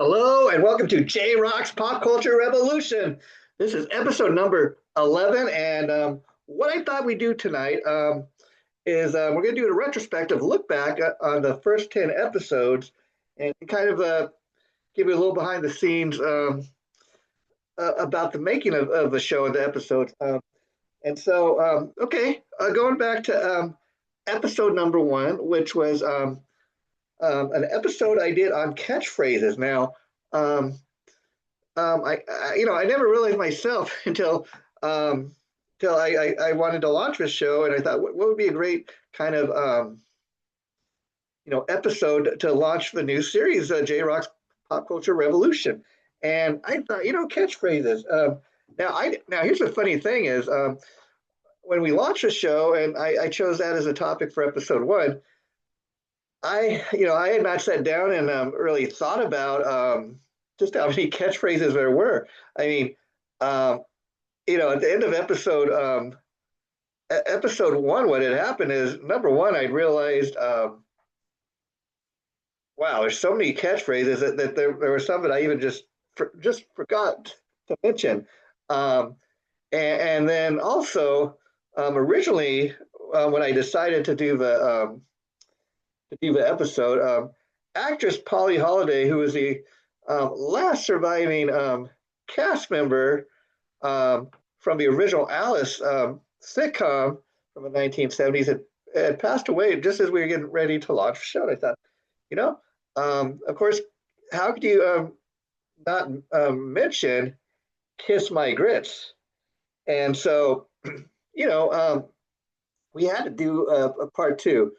Hello and welcome to JRock's Pop Culture Revolution. This is episode number 11. And what I thought we'd do tonight is we're going to do a retrospective look back on the first 10 episodes and kind of give you a little behind the scenes about the making of the show and the episodes. Going back to episode number one, which was an episode I did on catchphrases. Now, um, I never realized myself until I wanted to launch this show, and I thought, what would be a great kind of episode to launch the new series, JRock's Pop Culture Revolution. And I thought, catchphrases. Now here's the funny thing is, when we launched the show, and I chose that as a topic for episode one. I had not sat down and really thought about just how many catchphrases there were. I mean, at the end of episode one, what had happened is number one, I realized, wow, there's so many catchphrases that there were some that I even just forgot to mention. And then also, originally, when I decided to do the episode, actress Polly Holliday, who was the last surviving cast member from the original Alice sitcom from the 1970s, had passed away just as we were getting ready to launch the show. And I thought, of course, how could you not mention Kiss My Grits? And so, we had to do a part two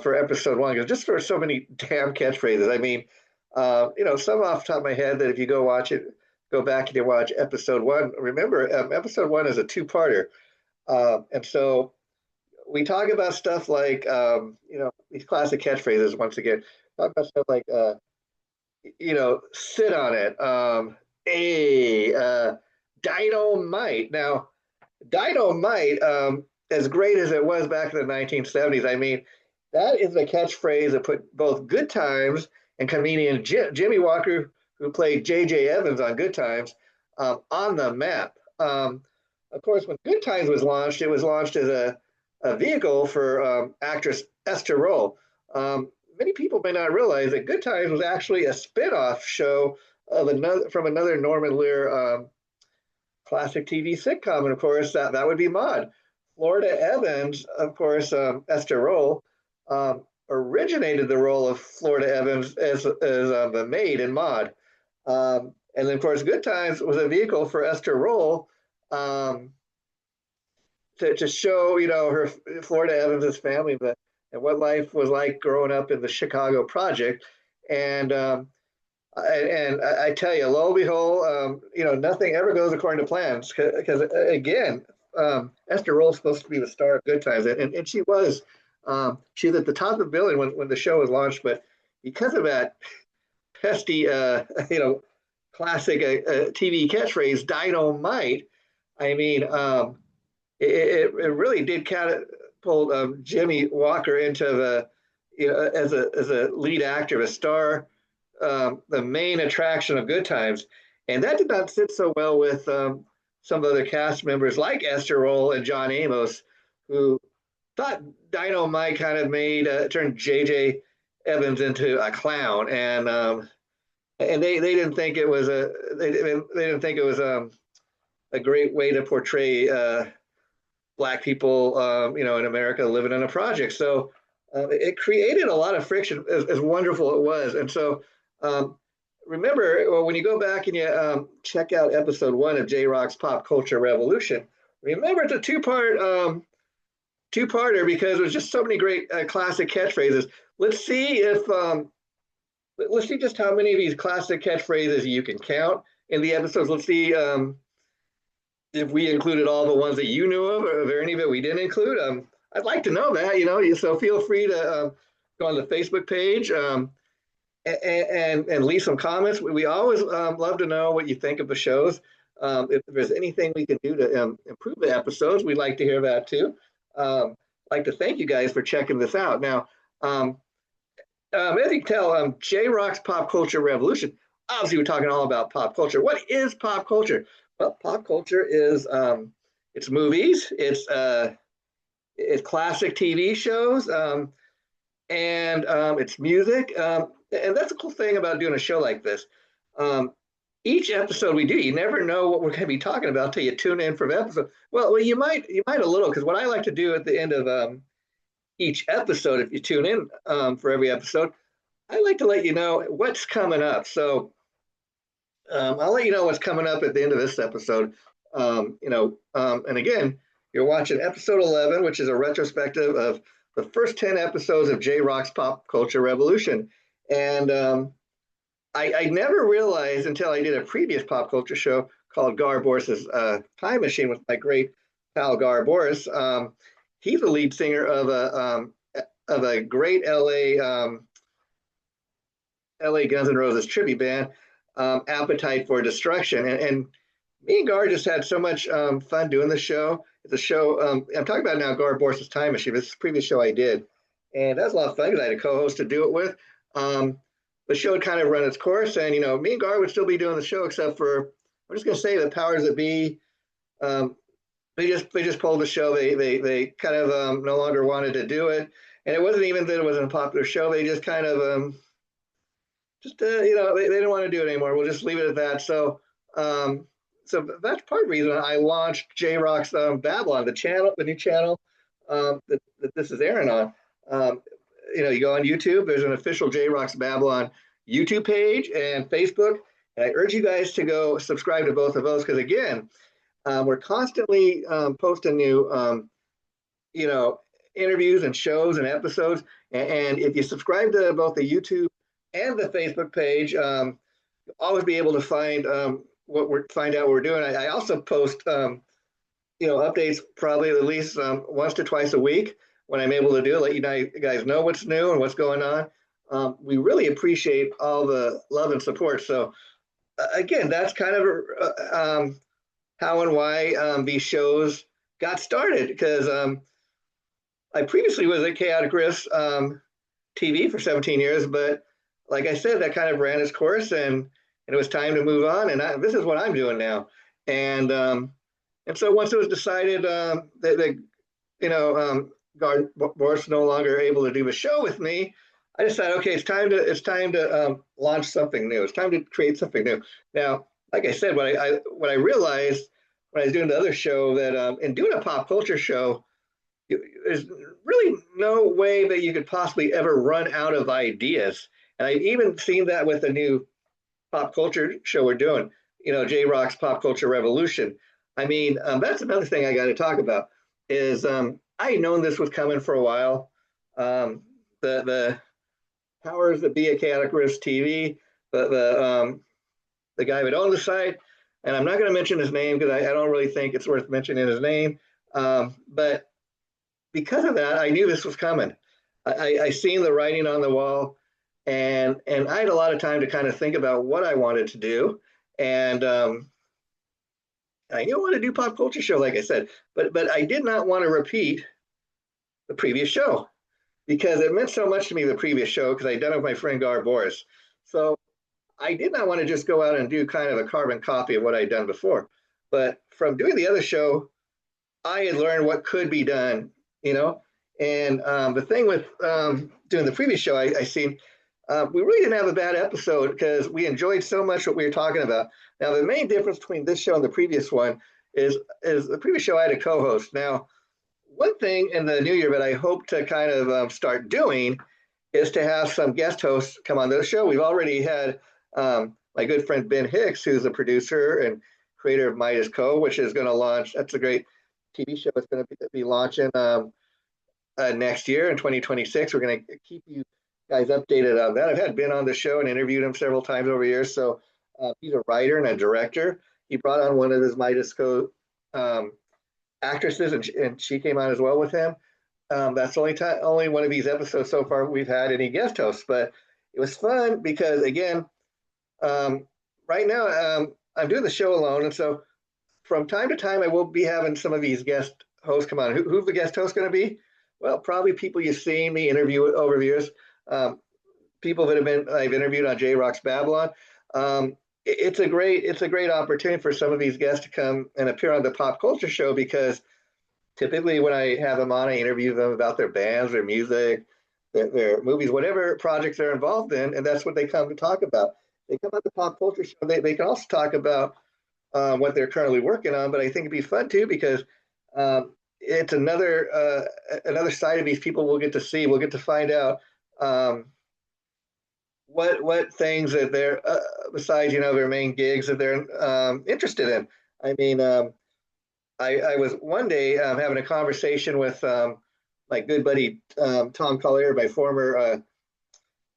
for episode one, because just for so many damn catchphrases. I mean, some off the top of my head that if you go back and you watch episode one, remember, episode one is a two-parter. And so we talk about stuff like, these classic catchphrases once again. Talk about stuff like, sit on it, dynamite. Now, dynamite, as great as it was back in the 1970s, I mean, that is a catchphrase that put both Good Times and comedian Jimmy Walker, who played J.J. Evans on Good Times, on the map. Of course, when Good Times was launched, it was launched as a vehicle for actress Esther Roll. Many people may not realize that Good Times was actually a spin-off show from another Norman Lear classic TV sitcom, and of course, that would be Maude. Florida Evans, of course, Esther Roll, originated the role of Florida Evans as the maid in Maude. And then, of course, Good Times was a vehicle for Esther Roll to show, her Florida Evans' family and what life was like growing up in the Chicago project. And I tell you, lo and behold, nothing ever goes according to plans, because again, Esther Roll's supposed to be the star of Good Times, and she was. She was at the top of the billing when the show was launched, but because of that pesky, classic TV catchphrase, dynamite, I mean, it really did catapult Jimmy Walker into as a lead actor, a star, the main attraction of Good Times. And that did not sit so well with some other cast members like Esther Roll and John Amos, who thought Dynamite kind of turned J.J. Evans into a clown, and they didn't think it was a great way to portray Black people, in America living in a project. So it created a lot of friction, as wonderful it was. And so remember, when you go back and you check out episode one of JRock's Pop Culture Revolution, remember it's a two-parter because there's just so many great classic catchphrases. Let's see just how many of these classic catchphrases you can count in the episodes. Let's see if we included all the ones that you knew of, or are there any that we didn't include? I'd like to know that, so feel free to go on the Facebook page and leave some comments. We always love to know what you think of the shows. If there's anything we can do to improve the episodes, we'd like to hear that too. I'd like to thank you guys for checking this out. Now, as you can tell, JRock's Pop Culture Revolution, obviously we're talking all about pop culture. What is pop culture? Well, pop culture is it's movies, it's classic TV shows, and it's music. And that's the cool thing about doing a show like this. Um, each episode we do, you never know what we're going to be talking about till you tune in for the episode. Well, you might a little, because what I like to do at the end of each episode, if you tune in for every episode, I like to let you know what's coming up. So I'll let you know what's coming up at the end of this episode. And again, you're watching episode 11, which is a retrospective of the first 10 episodes of JRock's Pop Culture Revolution. And I never realized until I did a previous pop culture show called Gar Boris's Time Machine with my great pal Gar Boris. He's the lead singer of a great LA Guns N' Roses tribute band, Appetite for Destruction. And me and Gar just had so much fun doing the show. It's a show, I'm talking about now Gar Boris's Time Machine. This is the previous show I did. And that was a lot of fun because I had a co-host to do it with. The show had kind of run its course, and me and Gar would still be doing the show, except for I'm just going to say the powers that be, they just pulled the show. They kind of no longer wanted to do it, and it wasn't even that it wasn't a popular show. They just kind of they didn't want to do it anymore. We'll just leave it at that. So that's part of the reason I launched JRock's Babylon, the new channel that this is airing on. You go on YouTube, there's an official JRock's Babylon YouTube page and Facebook. And I urge you guys to go subscribe to both of those because, again, we're constantly posting new, interviews and shows and episodes. And if you subscribe to both the YouTube and the Facebook page, you'll always be able to find find out what we're doing. I also post, updates probably at least once to twice a week when I'm able to do it, let you guys know what's new and what's going on. We really appreciate all the love and support. So again, that's kind of how and why these shows got started, because I previously was at Chaotic Riffs TV for 17 years, but like I said, that kind of ran its course, and it was time to move on. And this is what I'm doing now. And so once it was decided that Gar Boris no longer able to do a show with me, I decided, okay, it's time to launch something new. It's time to create something new. Now, like I said, what I realized when I was doing the other show, that in doing a pop culture show, there's really no way that you could possibly ever run out of ideas. And I've even seen that with the new pop culture show we're doing, JRock's Pop Culture Revolution. I mean, that's another thing I got to talk about is I had known this was coming for a while. The powers that be at Chaotic Riffs TV, the guy that owned the site, and I'm not going to mention his name because I don't really think it's worth mentioning his name. But because of that, I knew this was coming. I seen the writing on the wall, and I had a lot of time to kind of think about what I wanted to do. And I didn't want to do pop culture show, like I said, but I did not want to repeat the previous show because it meant so much to me, the previous show, because I'd done it with my friend Gar Boris. So I did not want to just go out and do kind of a carbon copy of what I'd done before. But from doing the other show, I had learned what could be done, And the thing with doing the previous show, I seen, we really didn't have a bad episode because we enjoyed so much what we were talking about. Now, the main difference between this show and the previous one is the previous show I had a co-host. Now, one thing in the new year that I hope to kind of start doing is to have some guest hosts come on the show. We've already had my good friend Ben Hicks, who's a producer and creator of Midas Co., which is going to launch. That's a great TV show. It's going to be launching next year in 2026. We're going to keep you guys updated on that. I've had Ben on the show and interviewed him several times over years. So he's a writer and a director. He brought on one of his Midas Co. Actresses, and she came on as well with him. That's the only one of these episodes so far we've had any guest hosts, but it was fun because, again, right now I'm doing the show alone, and so from time to time I will be having some of these guest hosts come on. Who's the guest host going to be? Well, probably people you've seen me interview over the years, people that I've interviewed on JRock's Babylon. It's a great opportunity for some of these guests to come and appear on the pop culture show because typically when I have them on, I interview them about their bands, their music, their movies, whatever projects they're involved in, and that's what they come to talk about. They come on the pop culture show. They can also talk about what they're currently working on, but I think it'd be fun too because it's another side of these people we'll get to see. We'll get to find out what things that they're besides their main gigs that they're interested in. I mean, I was one day having a conversation with my good buddy Tom Collier, my former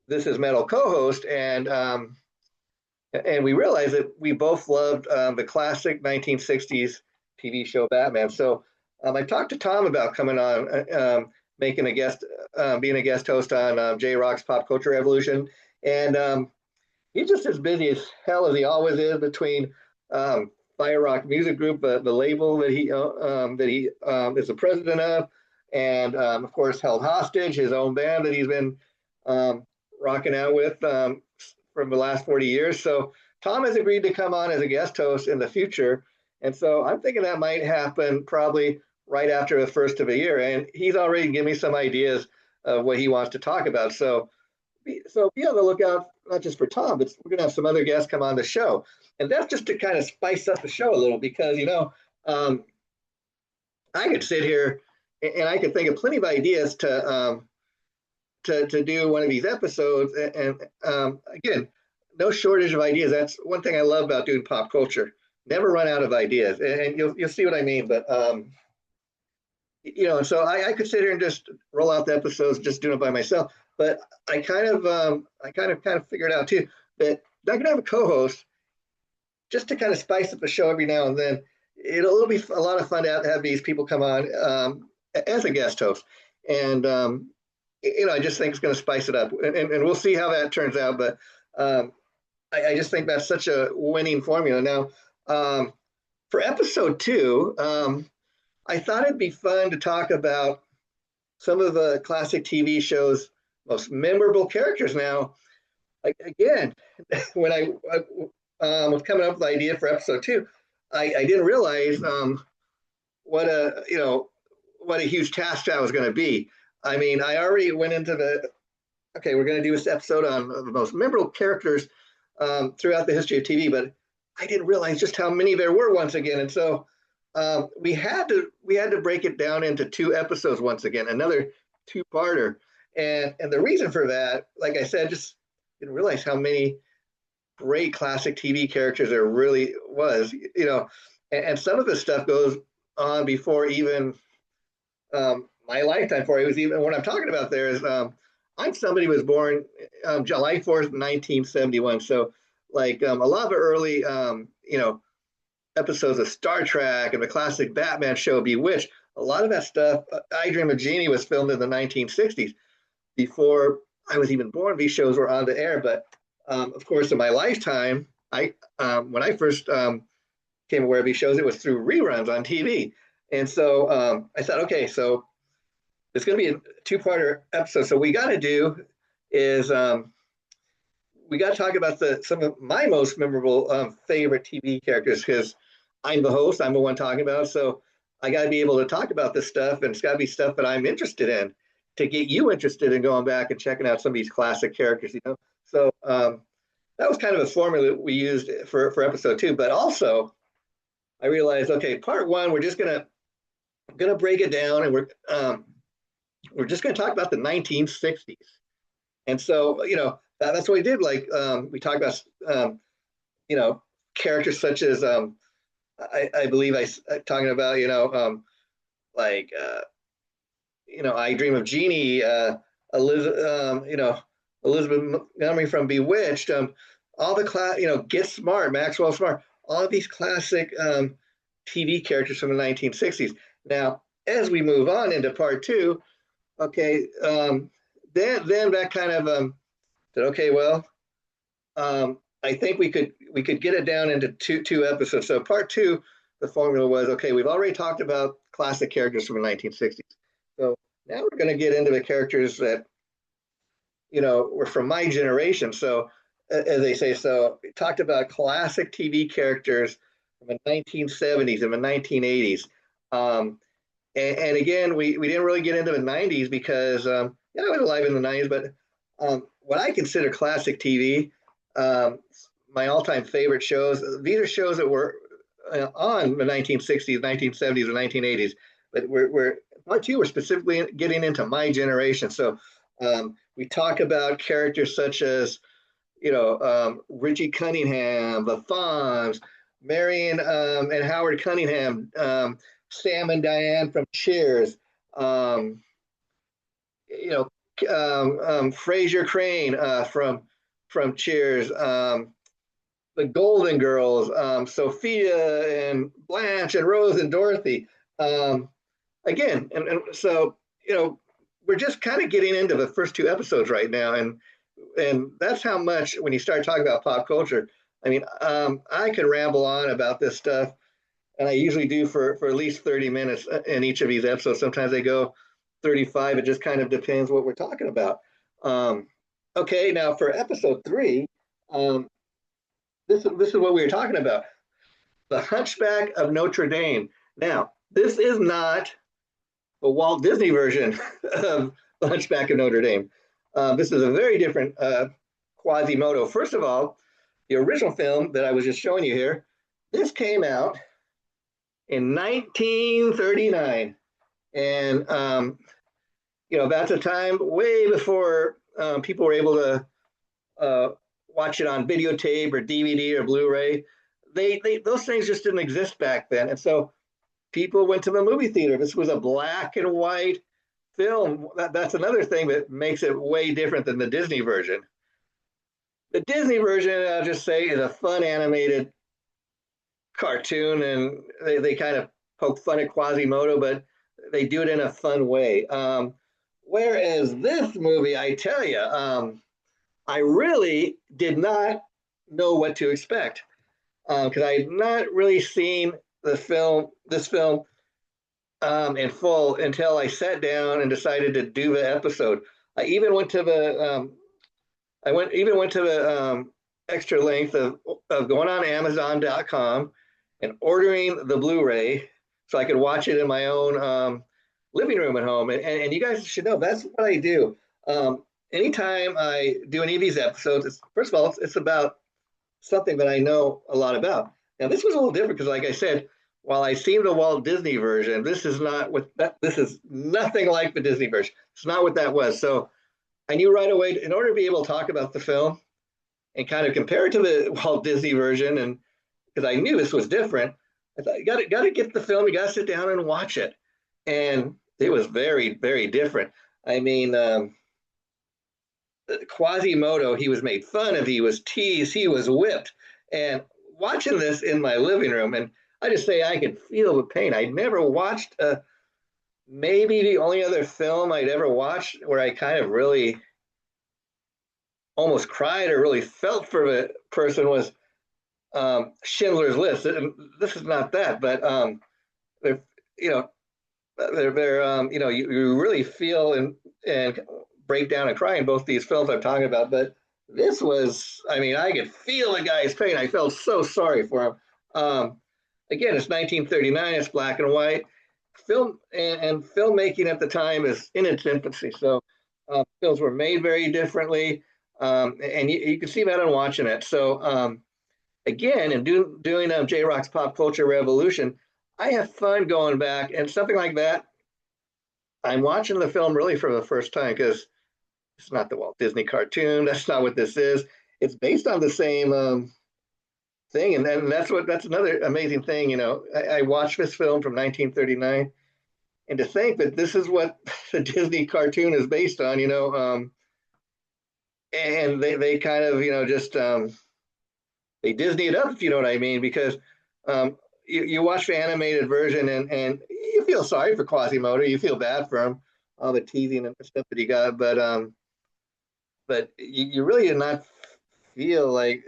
This Is Metal co-host, and we realized that we both loved the classic 1960s TV show Batman. So I talked to Tom about coming on, making a guest, being a guest host on JRock's Pop Culture Revolution, and he's just as busy as hell as he always is between Fire Rock Music Group, the label that he is the president of, and of course Held Hostage, his own band that he's been rocking out with from the last 40 years. So Tom has agreed to come on as a guest host in the future, and so I'm thinking that might happen probably right after the first of the year. And he's already given me some ideas of what he wants to talk about. So be on the lookout, not just for Tom, but we're going to have some other guests come on the show. And that's just to kind of spice up the show a little because, I could sit here and I could think of plenty of ideas to do one of these episodes. And again, no shortage of ideas. That's one thing I love about doing pop culture. Never run out of ideas. And you'll see what I mean. But, so I could sit here and just roll out the episodes, just doing it by myself. But I kind of figured out too that I'm gonna have a co-host just to kind of spice up the show every now and then. It'll be a lot of fun to have these people come on as a guest host, and I just think it's going to spice it up, and we'll see how that turns out. But I just think that's such a winning formula. Now, for episode 2, I thought it'd be fun to talk about some of the classic TV shows most memorable characters. Now, again, when I was coming up with the idea for episode 2, I didn't realize what a huge task that was going to be. I mean, I already went into we're going to do this episode on the most memorable characters throughout the history of TV, but I didn't realize just how many there were once again, and so we had to break it down into 2 episodes once again, another 2-parter. And the reason for that, like I said, just didn't realize how many great classic TV characters there really was, and some of this stuff goes on before even my lifetime. For it was even what I'm talking about there is I'm somebody who was born July 4th, 1971. So like a lot of the early, episodes of Star Trek and the classic Batman show Bewitched, a lot of that stuff, I Dream of Jeannie was filmed in the 1960s. Before I was even born, these shows were on the air. But of course, in my lifetime, when I first became aware of these shows, it was through reruns on TV. And so I thought, okay, so it's going to be a 2-parter episode. So what we got to do is we got to talk about some of my most memorable favorite TV characters because I'm the host. I'm the one talking about it. So I got to be able to talk about this stuff, and it's got to be stuff that I'm interested in, to get you interested in going back and checking out some of these classic characters, So that was kind of a formula that we used for episode 2. But also, I realized, okay, part 1, we're just gonna break it down, and we're just gonna talk about the 1960s. And so, that's what we did. Like we talked about, characters such as I believe I talking about, I Dream of Jeannie, Elizabeth Montgomery from Bewitched, all the Get Smart, Maxwell Smart, all of these classic TV characters from the 1960s. Now, as we move on into part 2, okay, then that kind of said, okay, well, I think we could get it down into two episodes. So part 2, the formula was, okay, we've already talked about classic characters from the 1960s. So now we're going to get into the characters that, were from my generation. So as they say. So we talked about classic TV characters from the 1970s and the 1980s. Um, and again, we didn't really get into the 90s because, yeah, I was alive in the 90s, but what I consider classic TV, um, my all-time favorite shows, these are shows that were on the 1960s, 1970s, and 1980s, but part two, we're specifically getting into my generation. So we talk about characters such as, Richie Cunningham, the Fonz, Marion and Howard Cunningham, Sam and Diane from Cheers, um, you know, Fraser Crane from Cheers, the Golden Girls, Sophia and Blanche and Rose and Dorothy. Um, Again, and so we're just kind of getting into the first two episodes right now, and that's how much when you start talking about pop culture. I mean, I could ramble on about this stuff, and I usually do for at least 30 minutes in each of these episodes. Sometimes they go 35. It just kind of depends what we're talking about. Um, okay, now for episode three, um, this is what we were talking about: the Hunchback of Notre Dame. Now, this is not the Walt Disney version of the Hunchback of Notre Dame. This is a very different Quasimodo. First of all, the original film that I was just showing you here, this came out in 1939, and that's a time way before people were able to uh, watch it on videotape or DVD or Blu-ray. Those things just didn't exist back then, and so people went to the movie theater. This was a black and white film. That's another thing that makes it way different than the Disney version. The Disney version, I'll just say, is a fun animated cartoon, and they kind of poke fun at Quasimodo, but they do it in a fun way. Whereas this movie, I tell you, I really did not know what to expect because I had not really seen this film, in full until I sat down and decided to do the episode. I even went to the extra length of going on Amazon.com and ordering the Blu-ray so I could watch it in my own living room at home. And you guys should know that's what I do. Anytime I do any of these episodes, first of all, it's about something that I know a lot about. Now, this was a little different because, like I said, while I seen the Walt Disney version, this is not what that. This is nothing like the Disney version. It's not what that was. So I knew right away, in order to be able to talk about the film and kind of compare it to the Walt Disney version, and because I knew this was different, I thought you got to get the film. You got to sit down and watch it, and it was very, very different. I mean, Quasimodo, he was made fun of, he was teased, he was whipped, and watching this in my living room, and I just say I could feel the pain. I'd never watched maybe the only other film I'd ever watched where I kind of really almost cried or really felt for the person was Schindler's List. And this is not that, but they're you know they're you really feel and break down and cry in both these films I'm talking about. But this was, I mean, I could feel the guy's pain. I felt so sorry for him. Again, it's 1939. It's black and white. Film and filmmaking at the time is in its infancy. So films were made very differently, and you can see that on watching it. So again, in doing JRock's Pop Culture Revolution, I have fun going back and something like that. I'm watching the film really for the first time because it's not the Walt Disney cartoon. That's not what this is. It's based on the same thing, and then that's another amazing thing. I watched this film from 1939, and to think that this is what the Disney cartoon is based on. And they kind of just they Disney it up, if you know what I mean, because you watch the animated version and you feel sorry for Quasimodo, you feel bad for him, all the teasing and stuff that he got, but you really did not feel like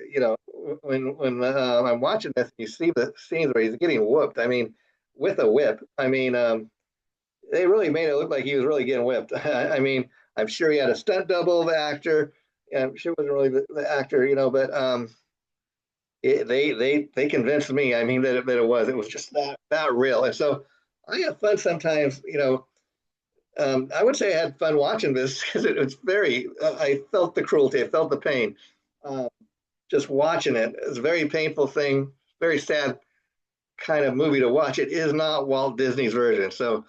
when I'm watching this, you see the scenes where he's getting whooped. I mean, with a whip. I mean, they really made it look like he was really getting whipped. I mean, I'm sure he had a stunt double of the actor. I'm sure wasn't really the actor, but they convinced me. I mean that it was just that real, and so I have fun sometimes. I would say I had fun watching this because it was very. I felt the cruelty, I felt the pain. Uh, just watching it, it's a very painful thing, very sad kind of movie to watch. It is not Walt Disney's version. So,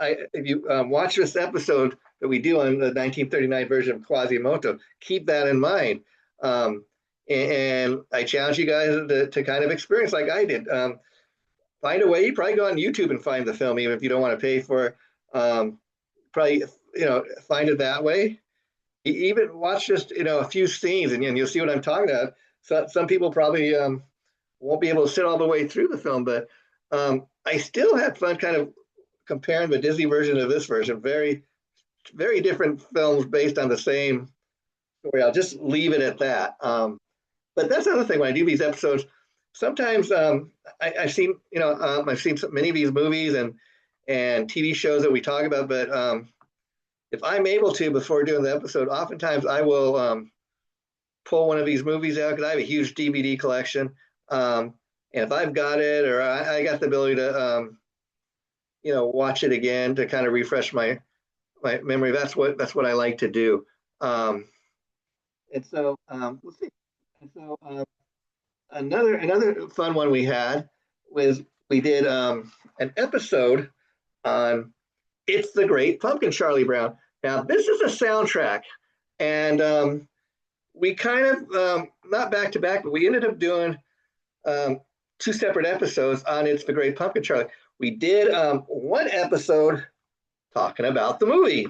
if you watch this episode that we do on the 1939 version of Quasimodo, keep that in mind. Um, and I challenge you guys to kind of experience like I did. Find a way. You probably go on YouTube and find the film, even if you don't want to pay for it. Probably, find it that way. Even watch just a few scenes, and you'll see what I'm talking about. So some people probably won't be able to sit all the way through the film, but I still had fun kind of comparing the Disney version to this version. Very, very different films based on the same story. I'll just leave it at that. But that's another thing when I do these episodes. Sometimes I've seen, I've seen many of these movies and TV shows that we talk about, but if I'm able to before doing the episode, oftentimes I will pull one of these movies out because I have a huge DVD collection. And if I've got it or I got the ability to, watch it again to kind of refresh my memory, that's what I like to do. And so let's see. And so another fun one we had was we did an episode on It's the Great Pumpkin, Charlie Brown. Now this is a soundtrack, and we kind of not back to back, but we ended up doing two separate episodes on It's the Great Pumpkin, Charlie. We did one episode talking about the movie,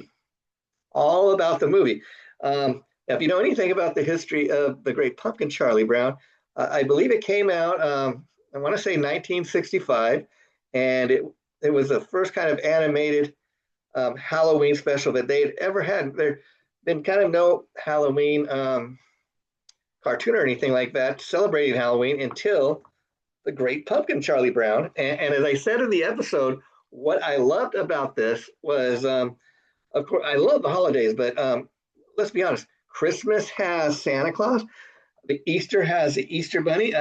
all about the movie. If you know anything about the history of the Great Pumpkin, Charlie Brown, I believe it came out, I want to say 1965, and it was the first kind of animated Halloween special that they had ever had. There been kind of no Halloween cartoon or anything like that celebrating Halloween until the Great Pumpkin, Charlie Brown. And as I said in the episode, what I loved about this was, of course, I love the holidays, but let's be honest, Christmas has Santa Claus, the Easter has the Easter Bunny,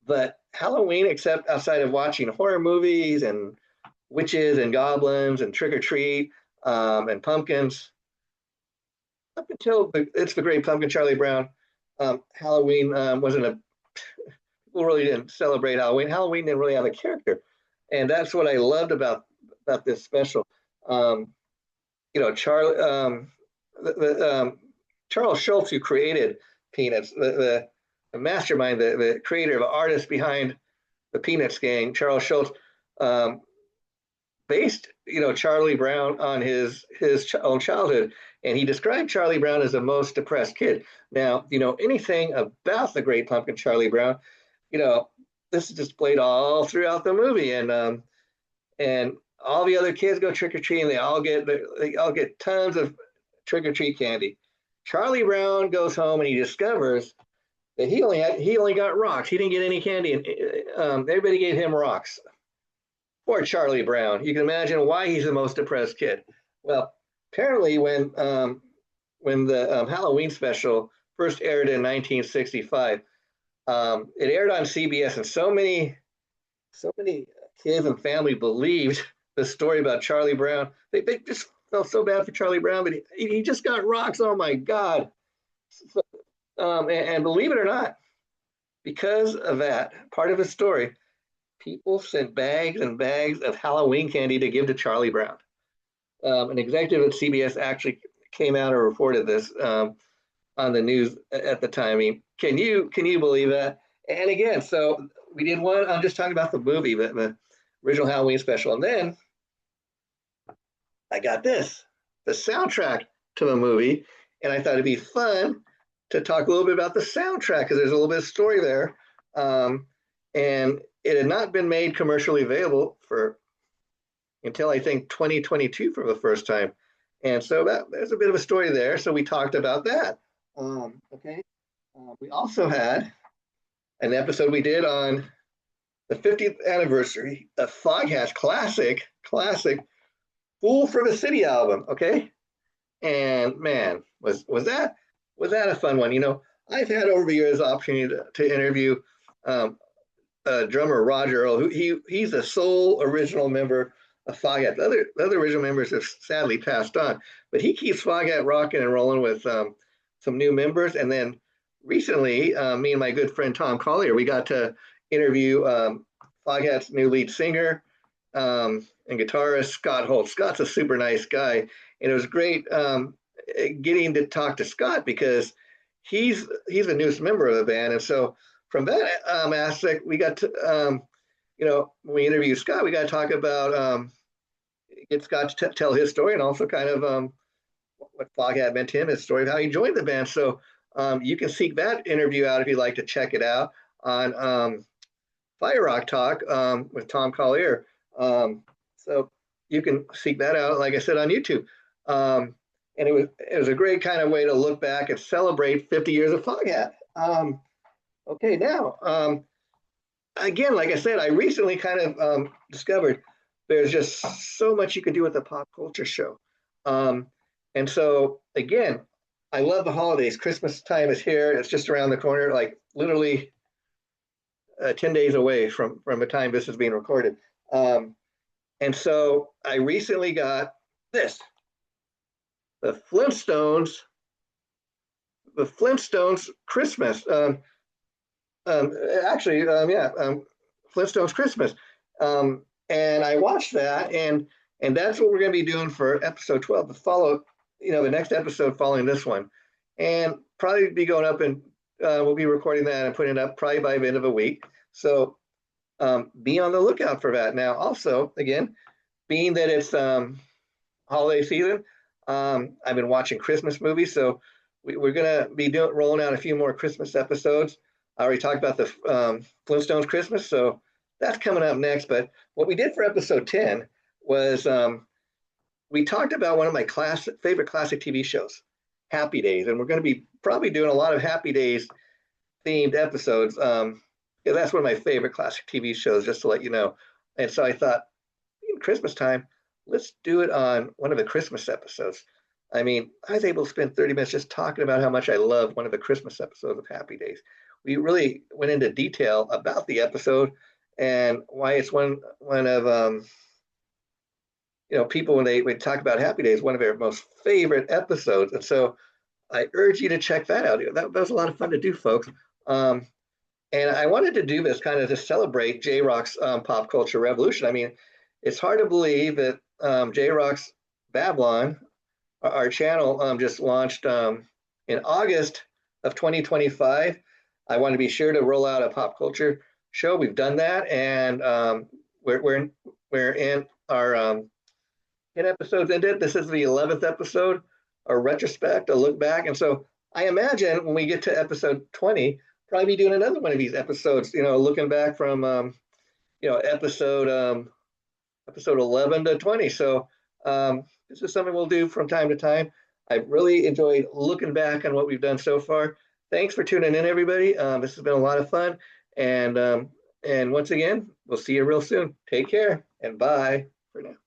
but Halloween, except outside of watching horror movies and witches and goblins and trick or treat and pumpkins, up until It's the Great Pumpkin, Charlie Brown, Halloween wasn't a people really didn't celebrate Halloween. Halloween didn't really have a character, and that's what I loved about this special. Charlie, Charles Schultz, who created Peanuts, the mastermind, the creator, artist behind the Peanuts gang, Charles Schultz, based Charlie Brown on his own childhood, and he described Charlie Brown as the most depressed kid. Now, anything about the Great Pumpkin, Charlie Brown, this is displayed all throughout the movie, and all the other kids go trick or treating. They all get tons of trick or treat candy. Charlie Brown goes home and he discovers that he only got rocks. He didn't get any candy, and everybody gave him rocks. Poor Charlie Brown. You can imagine why he's the most depressed kid. Well, apparently when the Halloween special first aired in 1965, it aired on CBS, and so many kids and family believed the story about Charlie Brown. They just felt so bad for Charlie Brown, but he just got rocks. Oh my God. So, and believe it or not, because of that part of the story, people sent bags and bags of Halloween candy to give to Charlie Brown. An executive at CBS actually came out and reported this on the news at the time. I mean, can you believe that? And again, so we did one. I'm just talking about the movie, the original Halloween special, and then I got the soundtrack to the movie, and I thought it'd be fun to talk a little bit about the soundtrack because there's a little bit of story there, and it had not been made commercially available until I think 2022 for the first time, and so there's a bit of a story there. So we talked about that. Okay, we also had an episode we did on the 50th anniversary of Foghatch classic "Fool for the City" album. Okay, And man, was that a fun one? I've had over the years the opportunity to interview um, drummer Roger Earl, who he's the sole original member of Foghat. The other original members have sadly passed on, but he keeps Foghat rocking and rolling with some new members. And then recently, me and my good friend Tom Collier, we got to interview Foghat's new lead singer and guitarist Scott Holt. Scott's a super nice guy, and it was great getting to talk to Scott because he's the newest member of the band, and so from that aspect, we got to when we interviewed Scott, we got to talk about get Scott to tell his story and also kind of what Foghat meant to him, his story of how he joined the band. So you can seek that interview out if you'd like to check it out on Fire Rock Talk with Tom Collier. So you can seek that out, like I said, on YouTube. And it was a great kind of way to look back and celebrate 50 years of Foghat. Okay, now again, like I said, I recently kind of discovered there's just so much you could do with a pop culture show. And so again, I love the holidays. Christmas time is here. It's just around the corner, like literally 10 days away from the time this is being recorded. And so I recently got this, the Flintstones Christmas. Flintstones Christmas. And I watched that, and that's what we're going to be doing for episode 12, to follow, the next episode following this one, and probably be going up, and we'll be recording that and putting it up probably by the end of a week. So be on the lookout for that. Now, also, again, being that it's holiday season, I've been watching Christmas movies, so we're going to be rolling out a few more Christmas episodes. I already talked about the Flintstones Christmas, so that's coming up next. But what we did for episode 10 was we talked about one of my favorite classic TV shows, Happy Days, and we're going to be probably doing a lot of Happy Days themed episodes. That's one of my favorite classic TV shows, just to let you know. And so I thought, in Christmas time, let's do it on one of the Christmas episodes. I mean, I was able to spend 30 minutes just talking about how much I love one of the Christmas episodes of Happy Days. We really went into detail about the episode and why it's one of people, when they talk about Happy Days, one of their most favorite episodes. And so I urge you to check that out. That was a lot of fun to do, folks. And I wanted to do this kind of to celebrate JRock's pop culture revolution. I mean, it's hard to believe that JRock's Babylon, our channel, just launched in August of 2025. I want to be sure to roll out a pop culture show. We've done that, and we're in our 10 episodes into it. This is the 11th episode, a retrospect, a look back. And so I imagine when we get to episode 20, probably be doing another one of these episodes, looking back from episode 11 to 20. So this is something we'll do from time to time. I've really enjoyed looking back on what we've done so far. Thanks for tuning in, everybody. This has been a lot of fun. And once again, we'll see you real soon. Take care, and bye for now.